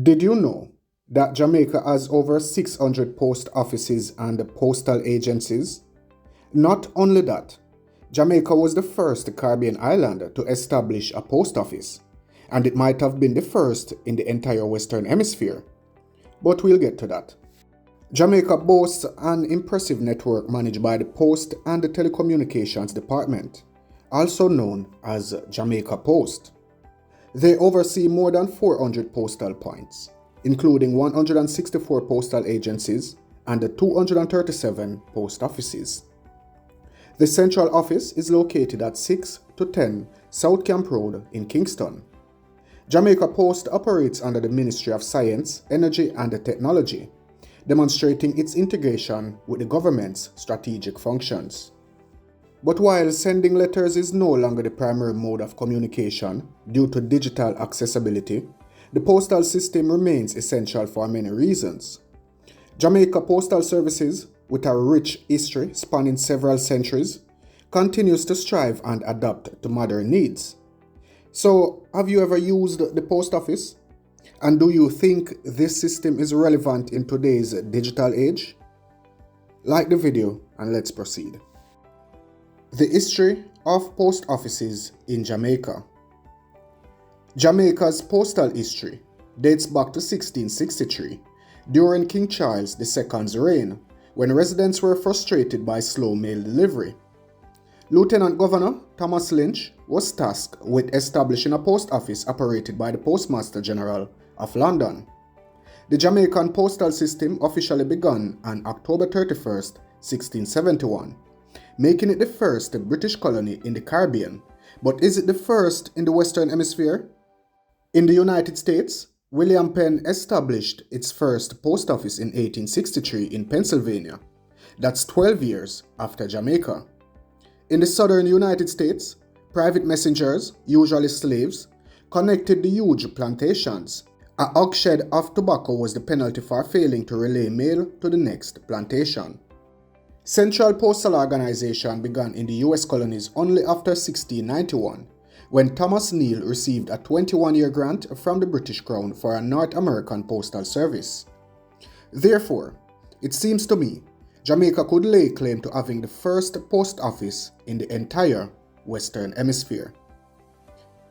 Did you know that Jamaica has over 600 post offices and postal agencies? Not only that, Jamaica was the first Caribbean island to establish a post office, and it might have been the first in the entire Western Hemisphere. But we'll get to that. Jamaica boasts an impressive network managed by the Post and Telecommunications Department, also known as Jamaica Post. They oversee more than 400 postal points, including 164 postal agencies and 237 post offices. The central office is located at 6 to 10 South Camp Road in Kingston. Jamaica Post operates under the Ministry of Science, Energy and Technology, demonstrating its integration with the government's strategic functions. But while sending letters is no longer the primary mode of communication due to digital accessibility, the postal system remains essential for many reasons. Jamaica Postal Services, with a rich history spanning several centuries, continues to strive and adapt to modern needs. So, have you ever used the post office? And do you think this system is relevant in today's digital age? Like the video and let's proceed. The history of post offices in Jamaica. Jamaica's postal history dates back to 1663, during King Charles II's reign, when residents were frustrated by slow mail delivery. Lieutenant Governor Thomas Lynch was tasked with establishing a post office operated by the Postmaster General of London. The Jamaican postal system officially began on October 31st, 1671. Making it the first British colony in the Caribbean. But is it the first in the Western Hemisphere? In the United States, William Penn established its first post office in 1863 in Pennsylvania. That's 12 years after Jamaica. In the southern United States, private messengers, usually slaves, connected the huge plantations. A hogshead of tobacco was the penalty for failing to relay mail to the next plantation. Central Postal Organization began in the U.S. colonies only after 1691, when Thomas Neal received a 21-year grant from the British Crown for a North American postal service. Therefore, it seems to me, Jamaica could lay claim to having the first post office in the entire Western Hemisphere.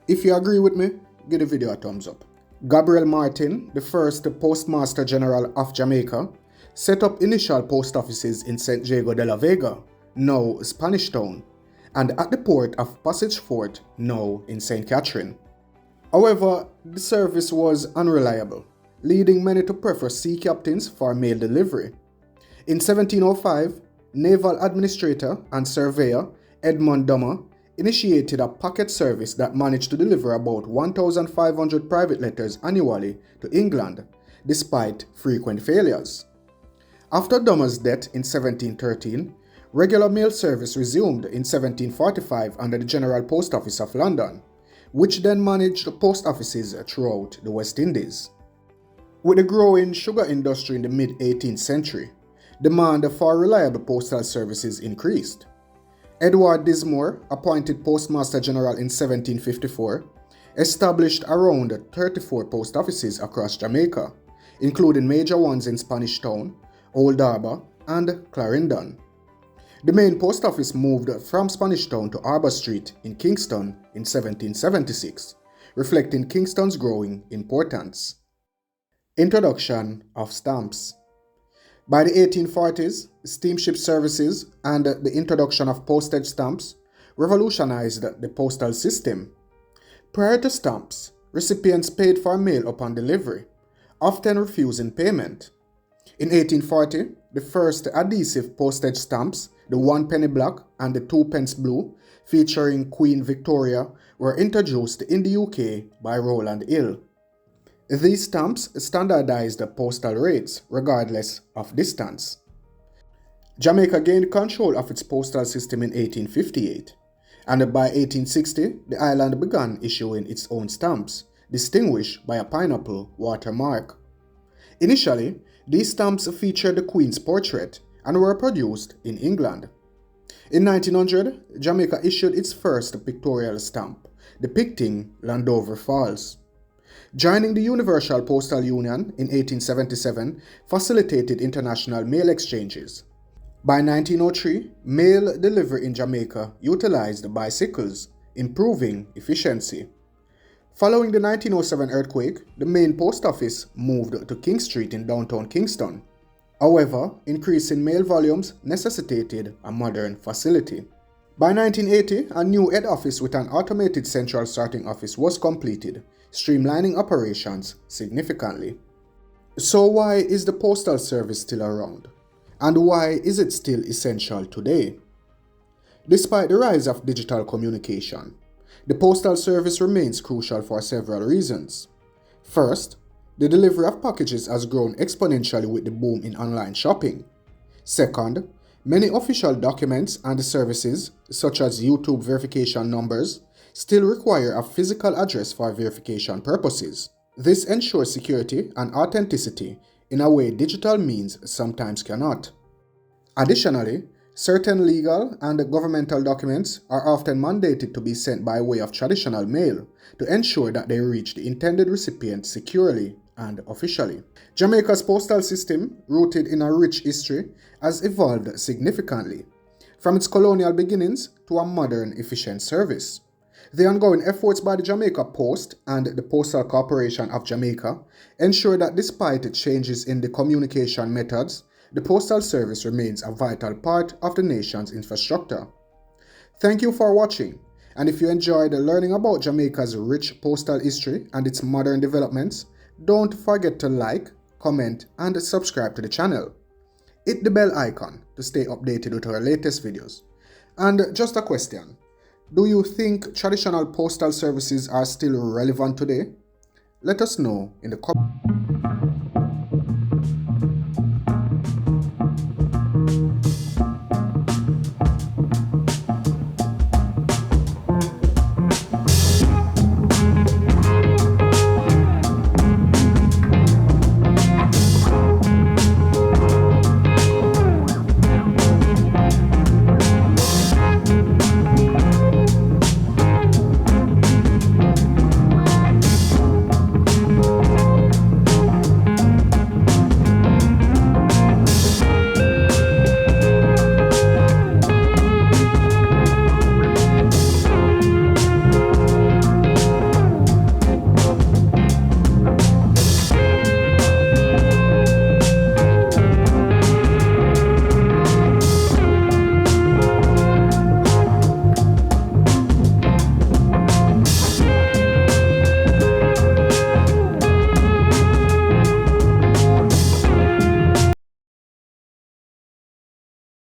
If you agree with me, give the video a thumbs up. Gabriel Martin, the first Postmaster General of Jamaica, set up initial post offices in St. Jago de la Vega, now Spanish Town, and at the port of Passage Fort, now in St. Catherine. However, the service was unreliable, leading many to prefer sea captains for mail delivery. In 1705, naval administrator and surveyor Edmund Dummer initiated a packet service that managed to deliver about 1,500 private letters annually to England, despite frequent failures. After Dummer's death in 1713, regular mail service resumed in 1745 under the General Post Office of London, which then managed post offices throughout the West Indies. With the growing sugar industry in the mid-18th century, demand for reliable postal services increased. Edward Dismore, appointed Postmaster General in 1754, established around 34 post offices across Jamaica, including major ones in Spanish Town, Old Harbour, and Clarendon. The main post office moved from Spanish Town to Harbour Street in Kingston in 1776, reflecting Kingston's growing importance. Introduction of stamps. By the 1840s, steamship services and the introduction of postage stamps revolutionized the postal system. Prior to stamps, recipients paid for mail upon delivery, often refusing payment. In 1840, the first adhesive postage stamps, the 1 penny black and the 2 pence blue, featuring Queen Victoria, were introduced in the UK by Rowland Hill. These stamps standardized the postal rates regardless of distance. Jamaica gained control of its postal system in 1858, and by 1860, the island began issuing its own stamps, distinguished by a pineapple watermark. Initially, these stamps featured the Queen's portrait and were produced in England. In 1900, Jamaica issued its first pictorial stamp, depicting Landover Falls. Joining the Universal Postal Union in 1877 facilitated international mail exchanges. By 1903, mail delivery in Jamaica utilized bicycles, improving efficiency. Following the 1907 earthquake, the main post office moved to King Street in downtown Kingston. However, increase in mail volumes necessitated a modern facility. By 1980, a new head office with an automated central sorting office was completed, streamlining operations significantly. So why is the Postal Service still around? And why is it still essential today? Despite the rise of digital communication, the Postal Service remains crucial for several reasons. First, the delivery of packages has grown exponentially with the boom in online shopping. Second, many official documents and services, such as YouTube verification numbers, still require a physical address for verification purposes. This ensures security and authenticity in a way digital means sometimes cannot. Additionally, certain legal and governmental documents are often mandated to be sent by way of traditional mail to ensure that they reach the intended recipient securely and officially. Jamaica's postal system, rooted in a rich history, has evolved significantly, from its colonial beginnings to a modern, efficient service. The ongoing efforts by the Jamaica Post and the Postal Corporation of Jamaica ensure that despite changes in the communication methods, the Postal Service remains a vital part of the nation's infrastructure. Thank you for watching, and if you enjoyed learning about Jamaica's rich postal history and its modern developments, don't forget to like, comment, and subscribe to the channel. Hit the bell icon to stay updated with our latest videos. And just a question, do you think traditional postal services are still relevant today? Let us know in the comments.